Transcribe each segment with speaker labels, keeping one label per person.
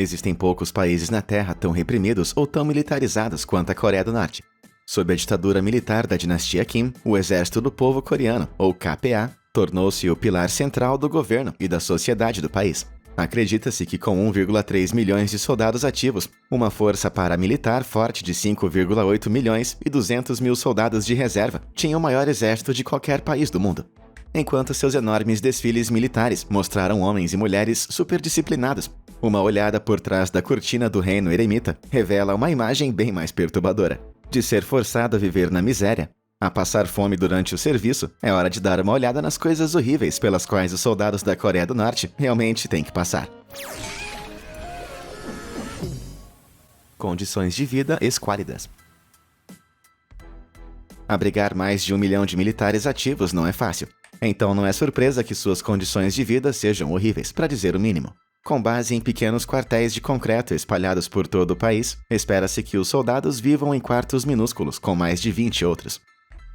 Speaker 1: Existem poucos países na Terra tão reprimidos ou tão militarizados quanto a Coreia do Norte. Sob a ditadura militar da dinastia Kim, o Exército do Povo Coreano, ou KPA, tornou-se o pilar central do governo e da sociedade do país. Acredita-se que com 1,3 milhões de soldados ativos, uma força paramilitar forte de 5,8 milhões e 200 mil soldados de reserva tinha o maior exército de qualquer país do mundo. Enquanto seus enormes desfiles militares mostraram homens e mulheres superdisciplinados, uma olhada por trás da cortina do reino eremita revela uma imagem bem mais perturbadora. De ser forçado a viver na miséria, a passar fome durante o serviço, é hora de dar uma olhada nas coisas horríveis pelas quais os soldados da Coreia do Norte realmente têm que passar. Condições de vida esquálidas. Abrigar mais de 1 milhão de militares ativos não é fácil. Então não é surpresa que suas condições de vida sejam horríveis, para dizer o mínimo. Com base em pequenos quartéis de concreto espalhados por todo o país, espera-se que os soldados vivam em quartos minúsculos com mais de 20 outros.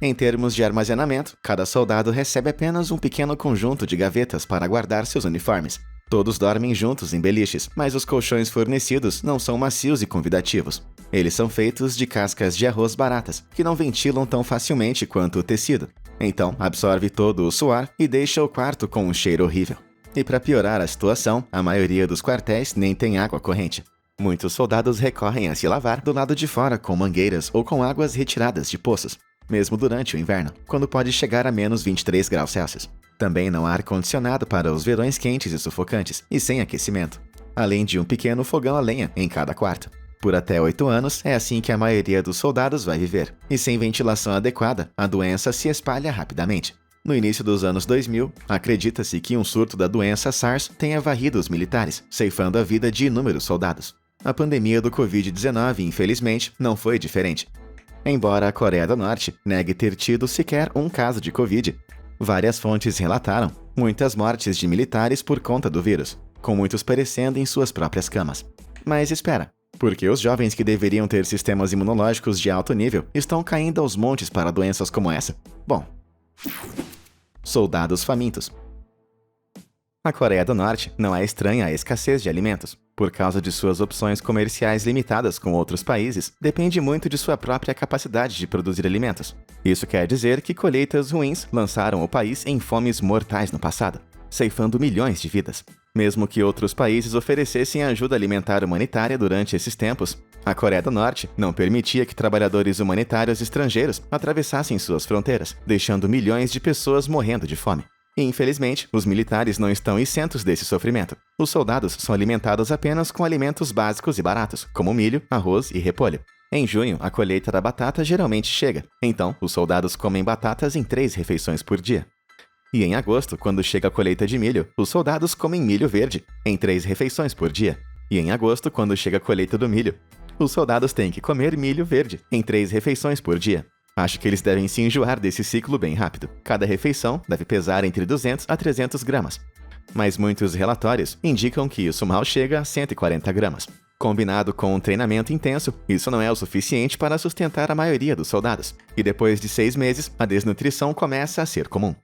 Speaker 1: Em termos de armazenamento, cada soldado recebe apenas um pequeno conjunto de gavetas para guardar seus uniformes. Todos dormem juntos em beliches, mas os colchões fornecidos não são macios e convidativos. Eles são feitos de cascas de arroz baratas, que não ventilam tão facilmente quanto o tecido. Então, absorve todo o suor e deixa o quarto com um cheiro horrível. E para piorar a situação, a maioria dos quartéis nem tem água corrente. Muitos soldados recorrem a se lavar do lado de fora com mangueiras ou com águas retiradas de poços, mesmo durante o inverno, quando pode chegar a menos 23 graus Celsius. Também não há ar-condicionado para os verões quentes e sufocantes, e sem aquecimento, além de um pequeno fogão a lenha em cada quarto. Por até 8 anos, é assim que a maioria dos soldados vai viver, e sem ventilação adequada, a doença se espalha rapidamente. No início dos anos 2000, acredita-se que um surto da doença SARS tenha varrido os militares, ceifando a vida de inúmeros soldados. A pandemia do Covid-19, infelizmente, não foi diferente. Embora a Coreia do Norte negue ter tido sequer um caso de Covid, várias fontes relataram muitas mortes de militares por conta do vírus, com muitos perecendo em suas próprias camas. Mas espera, porque os jovens que deveriam ter sistemas imunológicos de alto nível estão caindo aos montes para doenças como essa? Bom, soldados famintos. A Coreia do Norte não é estranha à escassez de alimentos. Por causa de suas opções comerciais limitadas com outros países, depende muito de sua própria capacidade de produzir alimentos. Isso quer dizer que colheitas ruins lançaram o país em fomes mortais no passado, ceifando milhões de vidas. Mesmo que outros países oferecessem ajuda alimentar humanitária durante esses tempos, a Coreia do Norte não permitia que trabalhadores humanitários estrangeiros atravessassem suas fronteiras, deixando milhões de pessoas morrendo de fome. E, infelizmente, os militares não estão isentos desse sofrimento. Os soldados são alimentados apenas com alimentos básicos e baratos, como milho, arroz e repolho. Em junho, a colheita da batata geralmente chega, então os soldados comem batatas em 3 refeições por dia. E em agosto, quando chega a colheita de milho, os soldados comem milho verde, em 3 refeições por dia. E em agosto, quando chega a colheita do milho, os soldados têm que comer milho verde, em 3 refeições por dia. Acho que eles devem se enjoar desse ciclo bem rápido. Cada refeição deve pesar entre 200 a 300 gramas. Mas muitos relatórios indicam que isso mal chega a 140 gramas. Combinado com um treinamento intenso, isso não é o suficiente para sustentar a maioria dos soldados. E depois de 6 meses, a desnutrição começa a ser comum.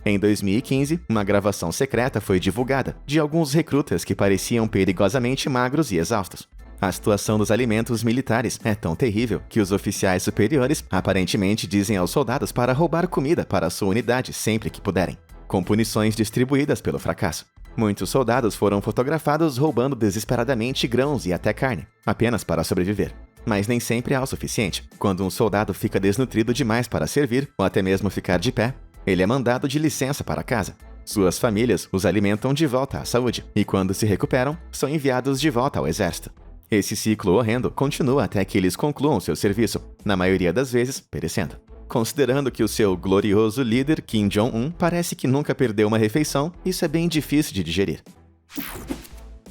Speaker 1: Em 2015, uma gravação secreta foi divulgada de alguns recrutas que pareciam perigosamente magros e exaustos. A situação dos alimentos militares é tão terrível que os oficiais superiores aparentemente dizem aos soldados para roubar comida para a sua unidade sempre que puderem, com punições distribuídas pelo fracasso. Muitos soldados foram fotografados roubando desesperadamente grãos e até carne, apenas para sobreviver. Mas nem sempre há o suficiente. Quando um soldado fica desnutrido demais para servir, ou até mesmo ficar de pé, ele é mandado de licença para casa. Suas famílias os alimentam de volta à saúde, e quando se recuperam, são enviados de volta ao exército. Esse ciclo horrendo continua até que eles concluam seu serviço, na maioria das vezes perecendo. Considerando que o seu glorioso líder, Kim Jong-un, parece que nunca perdeu uma refeição, isso é bem difícil de digerir.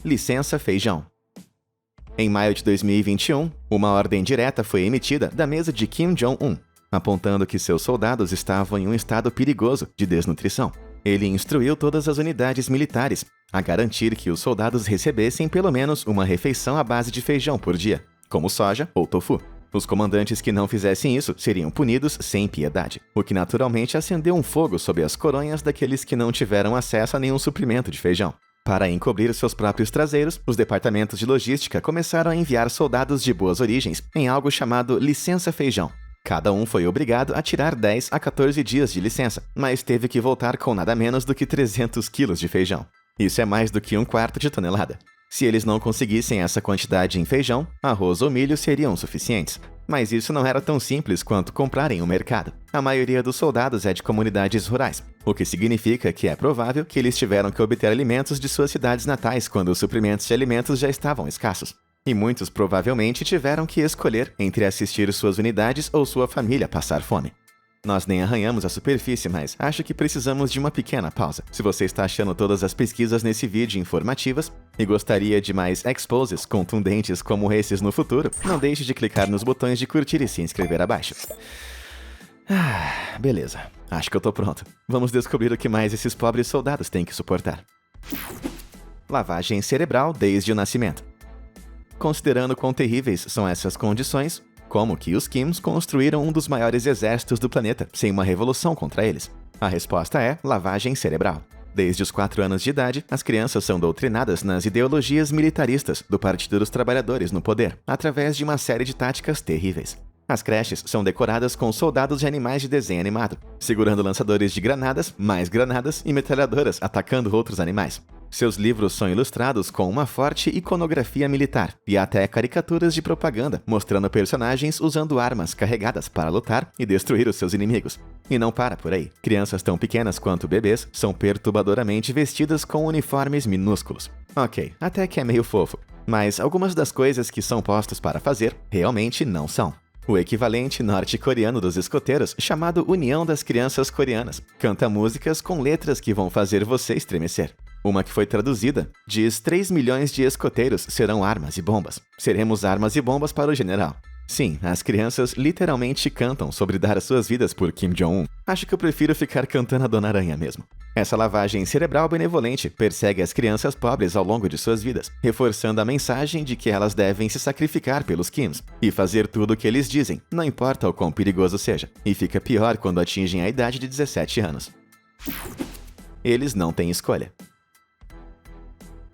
Speaker 1: Licença feijão. Em maio de 2021, uma ordem direta foi emitida da mesa de Kim Jong-un, apontando que seus soldados estavam em um estado perigoso de desnutrição. Ele instruiu todas as unidades militares a garantir que os soldados recebessem pelo menos uma refeição à base de feijão por dia, como soja ou tofu. Os comandantes que não fizessem isso seriam punidos sem piedade, o que naturalmente acendeu um fogo sob as coronhas daqueles que não tiveram acesso a nenhum suprimento de feijão. Para encobrir seus próprios traseiros, os departamentos de logística começaram a enviar soldados de boas origens em algo chamado licença feijão. Cada um foi obrigado a tirar 10 a 14 dias de licença, mas teve que voltar com nada menos do que 300 quilos de feijão. Isso é mais do que 1/4 de tonelada. Se eles não conseguissem essa quantidade em feijão, arroz ou milho seriam suficientes. Mas isso não era tão simples quanto comprar em um mercado. A maioria dos soldados é de comunidades rurais, o que significa que é provável que eles tiveram que obter alimentos de suas cidades natais quando os suprimentos de alimentos já estavam escassos. E muitos provavelmente tiveram que escolher entre assistir suas unidades ou sua família passar fome. Nós nem arranhamos a superfície, mas acho que precisamos de uma pequena pausa. Se você está achando todas as pesquisas nesse vídeo informativas e gostaria de mais exposes contundentes como esses no futuro, não deixe de clicar nos botões de curtir e se inscrever abaixo. Beleza. Acho que eu tô pronto. Vamos descobrir o que mais esses pobres soldados têm que suportar. Lavagem cerebral desde o nascimento. Considerando quão terríveis são essas condições, como que os Kims construíram um dos maiores exércitos do planeta sem uma revolução contra eles? A resposta é lavagem cerebral. Desde os 4 anos de idade, as crianças são doutrinadas nas ideologias militaristas do Partido dos Trabalhadores no poder, através de uma série de táticas terríveis. As creches são decoradas com soldados de animais de desenho animado, segurando lançadores de granadas, mais granadas e metralhadoras atacando outros animais. Seus livros são ilustrados com uma forte iconografia militar e até caricaturas de propaganda, mostrando personagens usando armas carregadas para lutar e destruir os seus inimigos. E não para por aí. Crianças tão pequenas quanto bebês são perturbadoramente vestidas com uniformes minúsculos. Ok, até que é meio fofo, mas algumas das coisas que são postos para fazer realmente não são. O equivalente norte-coreano dos escoteiros, chamado União das Crianças Coreanas, canta músicas com letras que vão fazer você estremecer. Uma que foi traduzida diz: 3 milhões de escoteiros serão armas e bombas. Seremos armas e bombas para o general. Sim, as crianças literalmente cantam sobre dar suas vidas por Kim Jong-un. Acho que eu prefiro ficar cantando a Dona Aranha mesmo. Essa lavagem cerebral benevolente persegue as crianças pobres ao longo de suas vidas, reforçando a mensagem de que elas devem se sacrificar pelos Kims e fazer tudo o que eles dizem, não importa o quão perigoso seja. E fica pior quando atingem a idade de 17 anos. Eles não têm escolha.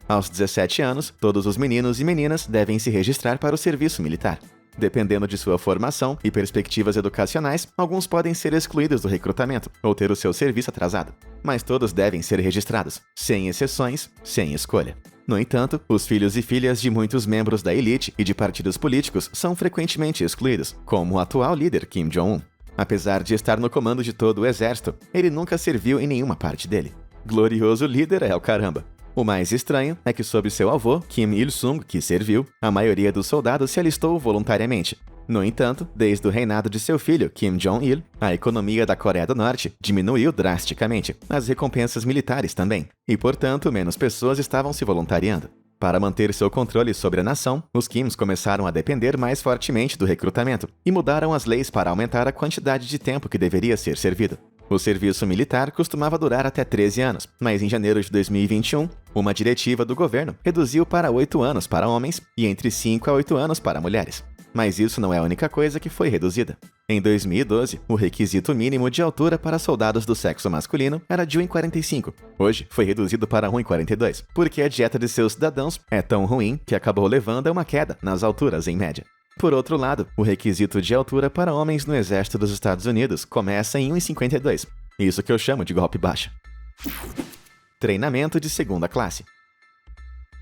Speaker 1: Aos 17 anos, todos os meninos e meninas devem se registrar para o serviço militar. Dependendo de sua formação e perspectivas educacionais, alguns podem ser excluídos do recrutamento ou ter o seu serviço atrasado. Mas todos devem ser registrados, sem exceções, sem escolha. No entanto, os filhos e filhas de muitos membros da elite e de partidos políticos são frequentemente excluídos, como o atual líder Kim Jong-un. Apesar de estar no comando de todo o exército, ele nunca serviu em nenhuma parte dele. Glorioso líder é o caramba! O mais estranho é que sob seu avô, Kim Il-sung, que serviu, a maioria dos soldados se alistou voluntariamente. No entanto, desde o reinado de seu filho, Kim Jong-il, a economia da Coreia do Norte diminuiu drasticamente, as recompensas militares também, e portanto menos pessoas estavam se voluntariando. Para manter seu controle sobre a nação, os Kims começaram a depender mais fortemente do recrutamento e mudaram as leis para aumentar a quantidade de tempo que deveria ser servido. O serviço militar costumava durar até 13 anos, mas em janeiro de 2021, uma diretiva do governo reduziu para 8 anos para homens e entre 5 a 8 anos para mulheres. Mas isso não é a única coisa que foi reduzida. Em 2012, o requisito mínimo de altura para soldados do sexo masculino era de 1,45. Hoje, foi reduzido para 1,42, porque a dieta de seus cidadãos é tão ruim que acabou levando a uma queda nas alturas em média. Por outro lado, o requisito de altura para homens no exército dos Estados Unidos começa em 1,52. Isso que eu chamo de golpe baixo. Treinamento de segunda classe.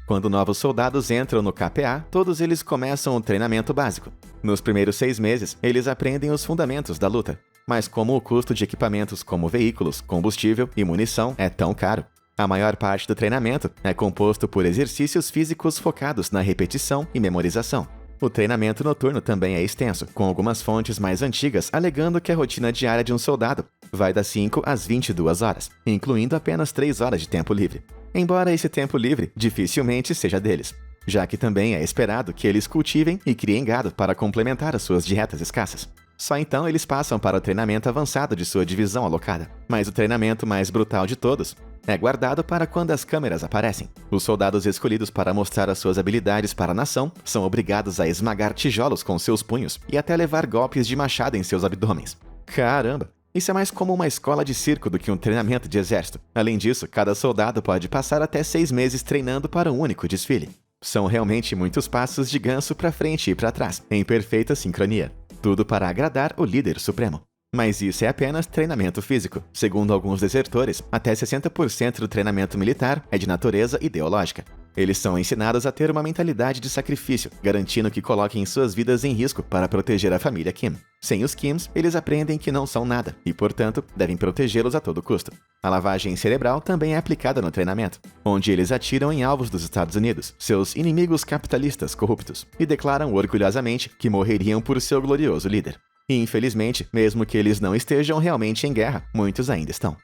Speaker 1: Quando novos soldados entram no KPA, todos eles começam o treinamento básico. Nos primeiros 6 meses, eles aprendem os fundamentos da luta. Mas como o custo de equipamentos como veículos, combustível e munição é tão caro, a maior parte do treinamento é composto por exercícios físicos focados na repetição e memorização. O treinamento noturno também é extenso, com algumas fontes mais antigas alegando que a rotina diária de um soldado vai das 5 às 22 horas, incluindo apenas 3 horas de tempo livre. Embora esse tempo livre dificilmente seja deles, já que também é esperado que eles cultivem e criem gado para complementar as suas dietas escassas. Só então eles passam para o treinamento avançado de sua divisão alocada. Mas o treinamento mais brutal de todos é guardado para quando as câmeras aparecem. Os soldados escolhidos para mostrar as suas habilidades para a nação são obrigados a esmagar tijolos com seus punhos e até levar golpes de machado em seus abdômenes. Caramba! Isso é mais como uma escola de circo do que um treinamento de exército. Além disso, cada soldado pode passar até 6 meses treinando para um único desfile. São realmente muitos passos de ganso para frente e para trás, em perfeita sincronia. Tudo para agradar o líder supremo. Mas isso é apenas treinamento físico. Segundo alguns desertores, até 60% do treinamento militar é de natureza ideológica. Eles são ensinados a ter uma mentalidade de sacrifício, garantindo que coloquem suas vidas em risco para proteger a família Kim. Sem os Kims, eles aprendem que não são nada e, portanto, devem protegê-los a todo custo. A lavagem cerebral também é aplicada no treinamento, onde eles atiram em alvos dos Estados Unidos, seus inimigos capitalistas corruptos, e declaram orgulhosamente que morreriam por seu glorioso líder. E, infelizmente, mesmo que eles não estejam realmente em guerra, muitos ainda estão.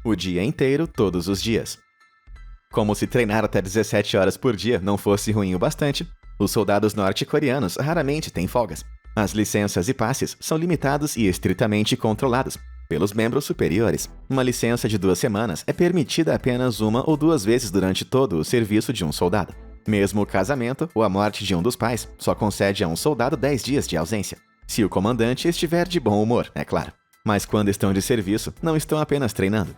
Speaker 1: O dia inteiro, todos os dias. Como se treinar até 17 horas por dia não fosse ruim o bastante, os soldados norte-coreanos raramente têm folgas. As licenças e passes são limitados e estritamente controlados pelos membros superiores. Uma licença de 2 semanas é permitida apenas 1 ou 2 vezes durante todo o serviço de um soldado. Mesmo o casamento ou a morte de um dos pais só concede a um soldado 10 dias de ausência. Se o comandante estiver de bom humor, é claro. Mas quando estão de serviço, não estão apenas treinando.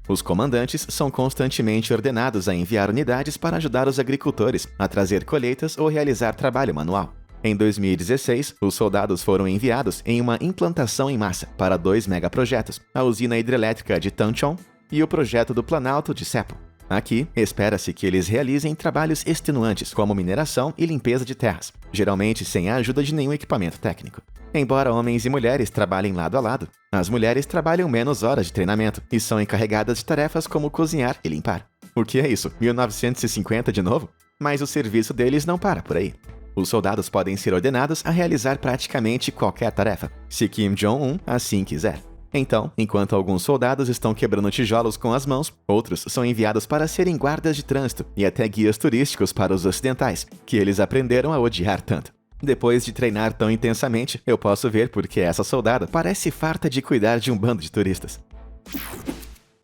Speaker 1: Os comandantes são constantemente ordenados a enviar unidades para ajudar os agricultores a trazer colheitas ou realizar trabalho manual. Em 2016, os soldados foram enviados em uma implantação em massa para 2 megaprojetos, a usina hidrelétrica de Tanchon e o projeto do Planalto de Seppo. Aqui, espera-se que eles realizem trabalhos extenuantes, como mineração e limpeza de terras, geralmente sem a ajuda de nenhum equipamento técnico. Embora homens e mulheres trabalhem lado a lado, as mulheres trabalham menos horas de treinamento e são encarregadas de tarefas como cozinhar e limpar. O que é isso? 1950 de novo? Mas o serviço deles não para por aí. Os soldados podem ser ordenados a realizar praticamente qualquer tarefa, se Kim Jong-un assim quiser. Então, enquanto alguns soldados estão quebrando tijolos com as mãos, outros são enviados para serem guardas de trânsito e até guias turísticos para os ocidentais, que eles aprenderam a odiar tanto. Depois de treinar tão intensamente, eu posso ver porque essa soldada parece farta de cuidar de um bando de turistas.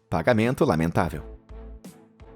Speaker 1: Pagamento lamentável.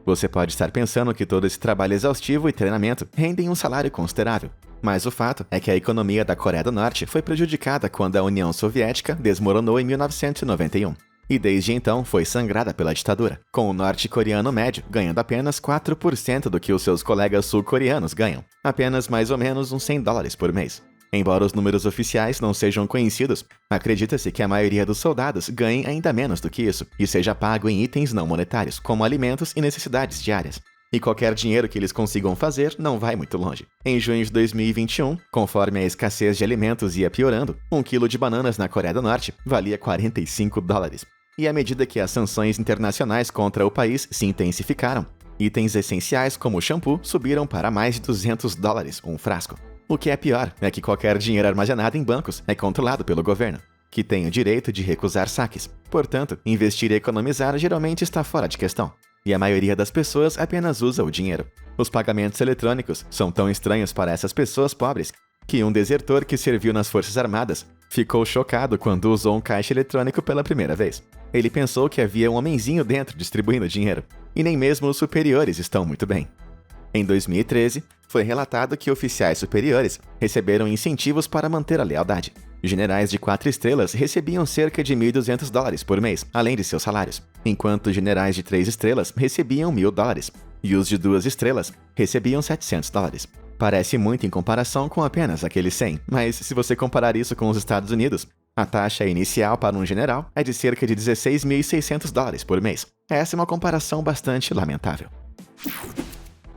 Speaker 1: Você pode estar pensando que todo esse trabalho exaustivo e treinamento rendem um salário considerável. Mas o fato é que a economia da Coreia do Norte foi prejudicada quando a União Soviética desmoronou em 1991. E desde então foi sangrada pela ditadura, com o norte-coreano médio ganhando apenas 4% do que os seus colegas sul-coreanos ganham, apenas mais ou menos uns $100 por mês. Embora os números oficiais não sejam conhecidos, acredita-se que a maioria dos soldados ganhe ainda menos do que isso e seja pago em itens não monetários, como alimentos e necessidades diárias. E qualquer dinheiro que eles consigam fazer não vai muito longe. Em junho de 2021, conforme a escassez de alimentos ia piorando, 1 quilo de bananas na Coreia do Norte valia $45. E à medida que as sanções internacionais contra o país se intensificaram, itens essenciais como o shampoo subiram para mais de $200 um frasco. O que é pior é que qualquer dinheiro armazenado em bancos é controlado pelo governo, que tem o direito de recusar saques. Portanto, investir e economizar geralmente está fora de questão. E a maioria das pessoas apenas usa o dinheiro. Os pagamentos eletrônicos são tão estranhos para essas pessoas pobres que um desertor que serviu nas Forças Armadas ficou chocado quando usou um caixa eletrônico pela primeira vez. Ele pensou que havia um homenzinho dentro distribuindo dinheiro, e nem mesmo os superiores estão muito bem. Em 2013, foi relatado que oficiais superiores receberam incentivos para manter a lealdade. Generais de 4 estrelas recebiam cerca de $1.200 por mês, além de seus salários, enquanto generais de 3 estrelas recebiam $1.000, e os de 2 estrelas recebiam $700. Parece muito em comparação com apenas aqueles 100, mas se você comparar isso com os Estados Unidos, a taxa inicial para um general é de cerca de $16.600 por mês. Essa é uma comparação bastante lamentável.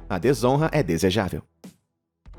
Speaker 1: A desonra é desejável.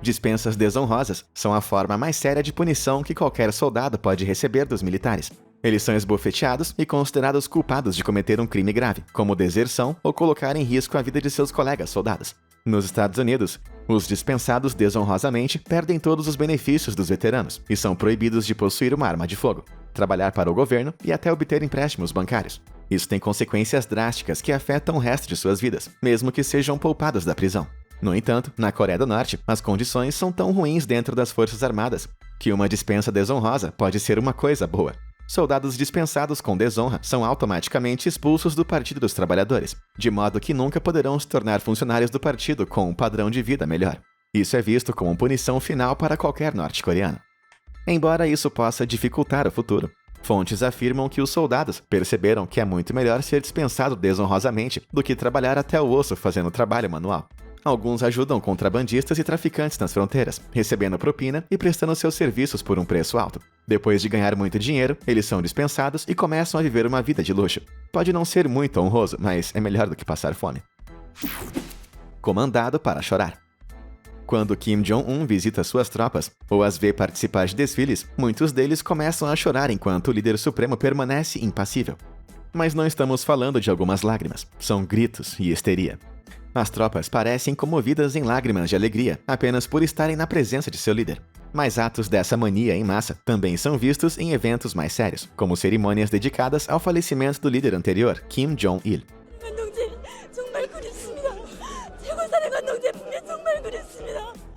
Speaker 1: Dispensas desonrosas são a forma mais séria de punição que qualquer soldado pode receber dos militares. Eles são esbofeteados e considerados culpados de cometer um crime grave, como deserção ou colocar em risco a vida de seus colegas soldados. Nos Estados Unidos, os dispensados desonrosamente perdem todos os benefícios dos veteranos e são proibidos de possuir uma arma de fogo, trabalhar para o governo e até obter empréstimos bancários. Isso tem consequências drásticas que afetam o resto de suas vidas, mesmo que sejam poupados da prisão. No entanto, na Coreia do Norte, as condições são tão ruins dentro das Forças Armadas que uma dispensa desonrosa pode ser uma coisa boa. Soldados dispensados com desonra são automaticamente expulsos do Partido dos Trabalhadores, de modo que nunca poderão se tornar funcionários do partido com um padrão de vida melhor. Isso é visto como punição final para qualquer norte-coreano. Embora isso possa dificultar o futuro, Fontes afirmam que os soldados perceberam que é muito melhor ser dispensado desonrosamente do que trabalhar até o osso fazendo trabalho manual. Alguns ajudam contrabandistas e traficantes nas fronteiras, recebendo propina e prestando seus serviços por um preço alto. Depois de ganhar muito dinheiro, eles são dispensados e começam a viver uma vida de luxo. Pode não ser muito honroso, mas é melhor do que passar fome. Comandado para chorar. Quando Kim Jong-un visita suas tropas ou as vê participar de desfiles, muitos deles começam a chorar enquanto o líder supremo permanece impassível. Mas não estamos falando de algumas lágrimas, são gritos e histeria. As tropas parecem comovidas em lágrimas de alegria apenas por estarem na presença de seu líder. Mas atos dessa mania em massa também são vistos em eventos mais sérios, como cerimônias dedicadas ao falecimento do líder anterior, Kim Jong-il.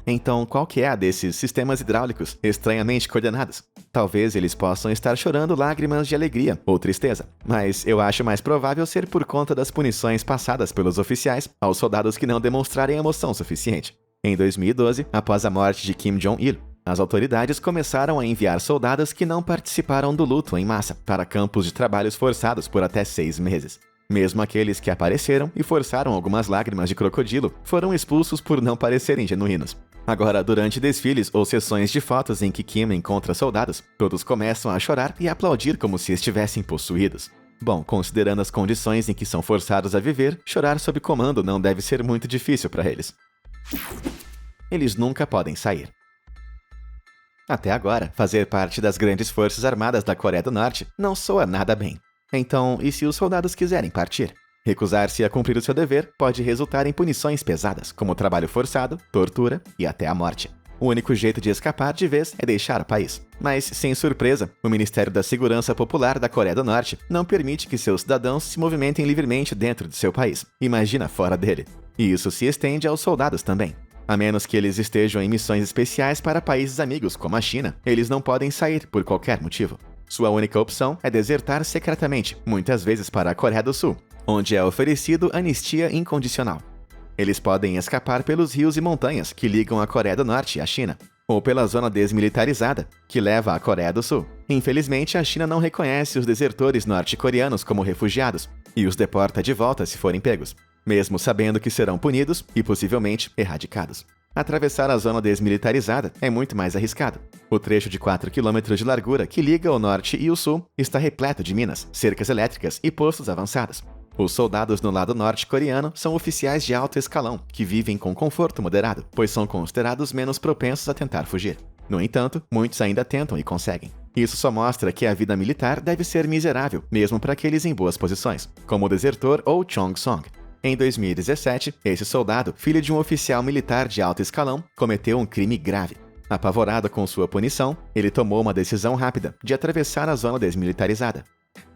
Speaker 1: Então, qual que é a desses sistemas hidráulicos estranhamente coordenados? Talvez eles possam estar chorando lágrimas de alegria ou tristeza, mas eu acho mais provável ser por conta das punições passadas pelos oficiais aos soldados que não demonstrarem emoção suficiente. Em 2012, após a morte de Kim Jong-il, as autoridades começaram a enviar soldados que não participaram do luto em massa para campos de trabalhos forçados por até 6 meses. Mesmo aqueles que apareceram e forçaram algumas lágrimas de crocodilo foram expulsos por não parecerem genuínos. Agora, durante desfiles ou sessões de fotos em que Kim encontra soldados, todos começam a chorar e aplaudir como se estivessem possuídos. Bom, considerando as condições em que são forçados a viver, chorar sob comando não deve ser muito difícil para eles. Eles nunca podem sair. Até agora, fazer parte das grandes forças armadas da Coreia do Norte não soa nada bem. Então, e se os soldados quiserem partir? Recusar-se a cumprir o seu dever pode resultar em punições pesadas, como trabalho forçado, tortura e até a morte. O único jeito de escapar de vez é deixar o país. Mas, sem surpresa, o Ministério da Segurança Popular da Coreia do Norte não permite que seus cidadãos se movimentem livremente dentro de seu país. Imagina fora dele. E isso se estende aos soldados também. A menos que eles estejam em missões especiais para países amigos, como a China, eles não podem sair por qualquer motivo. Sua única opção é desertar secretamente, muitas vezes para a Coreia do Sul, onde é oferecido anistia incondicional. Eles podem escapar pelos rios e montanhas que ligam a Coreia do Norte e a China, ou pela zona desmilitarizada, que leva à Coreia do Sul. Infelizmente, a China não reconhece os desertores norte-coreanos como refugiados e os deporta de volta se forem pegos, mesmo sabendo que serão punidos e possivelmente erradicados. Atravessar a zona desmilitarizada é muito mais arriscado. O trecho de 4 km de largura que liga o norte e o sul está repleto de minas, cercas elétricas e postos avançados. Os soldados no lado norte-coreano são oficiais de alto escalão, que vivem com conforto moderado, pois são considerados menos propensos a tentar fugir. No entanto, muitos ainda tentam e conseguem. Isso só mostra que a vida militar deve ser miserável, mesmo para aqueles em boas posições, como o desertor ou Chong Song. Em 2017, esse soldado, filho de um oficial militar de alto escalão, cometeu um crime grave. Apavorado com sua punição, ele tomou uma decisão rápida de atravessar a zona desmilitarizada.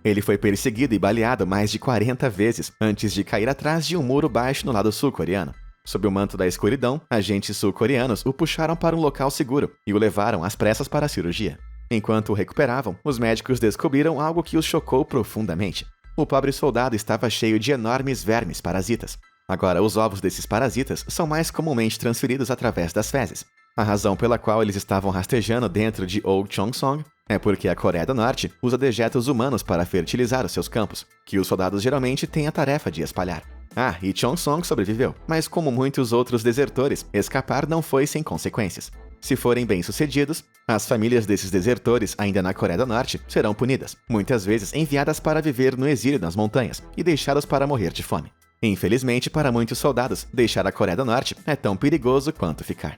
Speaker 1: Ele foi perseguido e baleado mais de 40 vezes antes de cair atrás de um muro baixo no lado sul-coreano. Sob o manto da escuridão, agentes sul-coreanos o puxaram para um local seguro e o levaram às pressas para a cirurgia. Enquanto o recuperavam, os médicos descobriram algo que os chocou profundamente. O pobre soldado estava cheio de enormes vermes parasitas. Agora, os ovos desses parasitas são mais comumente transferidos através das fezes. A razão pela qual eles estavam rastejando dentro de Old Chongsong é porque a Coreia do Norte usa dejetos humanos para fertilizar os seus campos, que os soldados geralmente têm a tarefa de espalhar. Ah, e Chongsong sobreviveu, mas como muitos outros desertores, escapar não foi sem consequências. Se forem bem-sucedidos, as famílias desses desertores ainda na Coreia do Norte serão punidas, muitas vezes enviadas para viver no exílio nas montanhas e deixadas para morrer de fome. Infelizmente, para muitos soldados, deixar a Coreia do Norte é tão perigoso quanto ficar.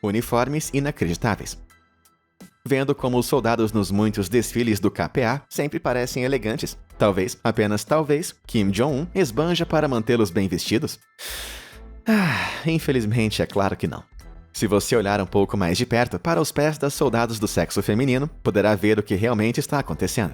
Speaker 1: Uniformes inacreditáveis. Vendo como os soldados nos muitos desfiles do KPA sempre parecem elegantes, talvez, apenas talvez, Kim Jong-un esbanja para mantê-los bem vestidos? Infelizmente é claro que não. Se você olhar um pouco mais de perto para os pés das soldados do sexo feminino, poderá ver o que realmente está acontecendo.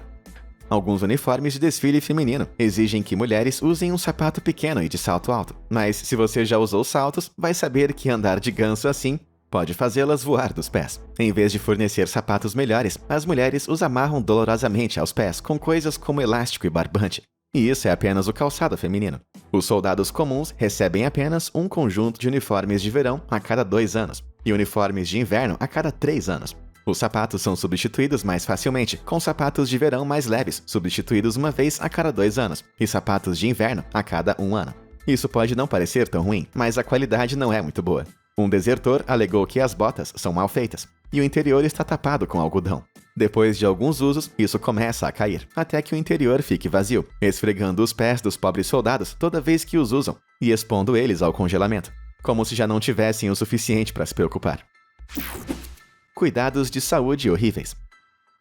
Speaker 1: Alguns uniformes de desfile feminino exigem que mulheres usem um sapato pequeno e de salto alto, mas se você já usou saltos, vai saber que andar de ganso assim pode fazê-las voar dos pés. Em vez de fornecer sapatos melhores, as mulheres os amarram dolorosamente aos pés com coisas como elástico e barbante. E isso é apenas o calçado feminino. Os soldados comuns recebem apenas um conjunto de uniformes de verão a cada 2 anos, e uniformes de inverno a cada 3 anos. Os sapatos são substituídos mais facilmente, com sapatos de verão mais leves, substituídos uma vez a cada 2 anos, e sapatos de inverno a cada 1 ano. Isso pode não parecer tão ruim, mas a qualidade não é muito boa. Um desertor alegou que as botas são mal feitas, e o interior está tapado com algodão. Depois de alguns usos, isso começa a cair, até que o interior fique vazio, esfregando os pés dos pobres soldados toda vez que os usam, e expondo eles ao congelamento, como se já não tivessem o suficiente para se preocupar. Cuidados de saúde horríveis.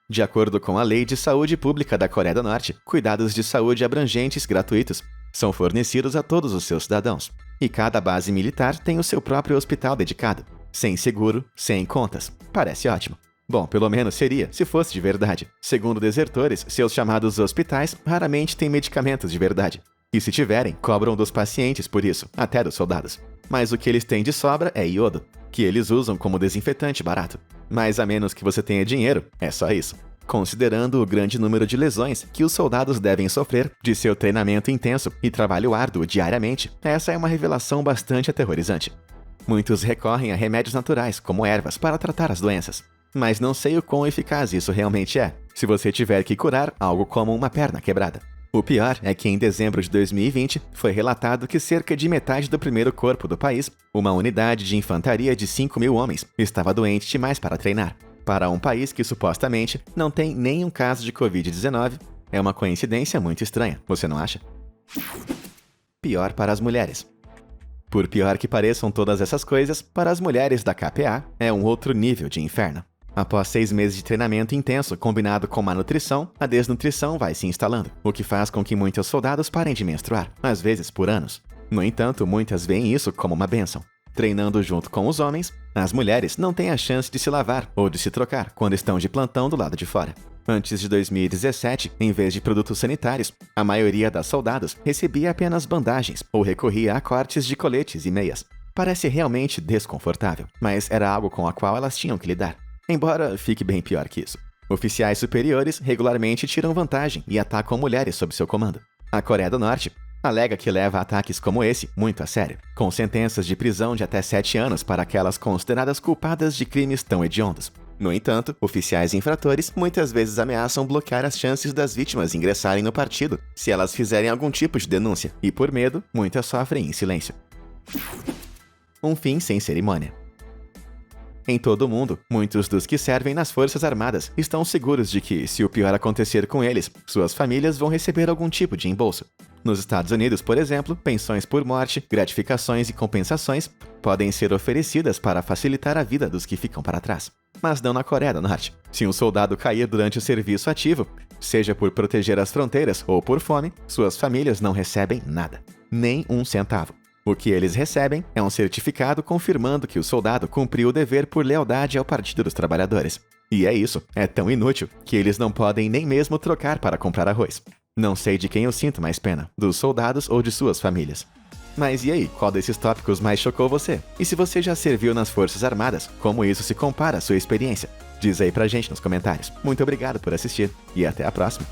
Speaker 1: De acordo com a Lei de Saúde Pública da Coreia do Norte, cuidados de saúde abrangentes gratuitos são fornecidos a todos os seus cidadãos, e cada base militar tem o seu próprio hospital dedicado, sem seguro, sem contas. Parece ótimo. Bom, pelo menos seria, se fosse de verdade. Segundo desertores, seus chamados hospitais raramente têm medicamentos de verdade. E se tiverem, cobram dos pacientes por isso, até dos soldados. Mas o que eles têm de sobra é iodo, que eles usam como desinfetante barato. Mas a menos que você tenha dinheiro, é só isso. Considerando o grande número de lesões que os soldados devem sofrer de seu treinamento intenso e trabalho árduo diariamente, essa é uma revelação bastante aterrorizante. Muitos recorrem a remédios naturais, como ervas, para tratar as doenças. Mas não sei o quão eficaz isso realmente é, se você tiver que curar algo como uma perna quebrada. O pior é que em dezembro de 2020 foi relatado que cerca de metade do primeiro corpo do país, uma unidade de infantaria de 5.000 homens, estava doente demais para treinar. Para um país que supostamente não tem nenhum caso de Covid-19, é uma coincidência muito estranha, você não acha? Pior para as mulheres. Por pior que pareçam todas essas coisas, para as mulheres da KPA é um outro nível de inferno. Após 6 meses de treinamento intenso combinado com má nutrição, a desnutrição vai se instalando, o que faz com que muitos soldados parem de menstruar, às vezes por anos. No entanto, muitas veem isso como uma bênção. Treinando junto com os homens, as mulheres não têm a chance de se lavar ou de se trocar quando estão de plantão do lado de fora. Antes de 2017, em vez de produtos sanitários, a maioria das soldados recebia apenas bandagens ou recorria a cortes de coletes e meias. Parece realmente desconfortável, mas era algo com a qual elas tinham que lidar. Embora fique bem pior que isso. Oficiais superiores regularmente tiram vantagem e atacam mulheres sob seu comando. A Coreia do Norte alega que leva ataques como esse muito a sério, com sentenças de prisão de até 7 anos para aquelas consideradas culpadas de crimes tão hediondos. No entanto, oficiais infratores muitas vezes ameaçam bloquear as chances das vítimas ingressarem no partido se elas fizerem algum tipo de denúncia, e por medo, muitas sofrem em silêncio. Um fim sem cerimônia. Em todo o mundo, muitos dos que servem nas Forças Armadas estão seguros de que, se o pior acontecer com eles, suas famílias vão receber algum tipo de reembolso. Nos Estados Unidos, por exemplo, pensões por morte, gratificações e compensações podem ser oferecidas para facilitar a vida dos que ficam para trás. Mas não na Coreia do Norte. Se um soldado cair durante o serviço ativo, seja por proteger as fronteiras ou por fome, suas famílias não recebem nada. Nem um centavo. O que eles recebem é um certificado confirmando que o soldado cumpriu o dever por lealdade ao Partido dos Trabalhadores. E é isso, é tão inútil que eles não podem nem mesmo trocar para comprar arroz. Não sei de quem eu sinto mais pena, dos soldados ou de suas famílias. Mas e aí, qual desses tópicos mais chocou você? E se você já serviu nas Forças Armadas, como isso se compara à sua experiência? Diz aí pra gente nos comentários. Muito obrigado por assistir e até a próxima!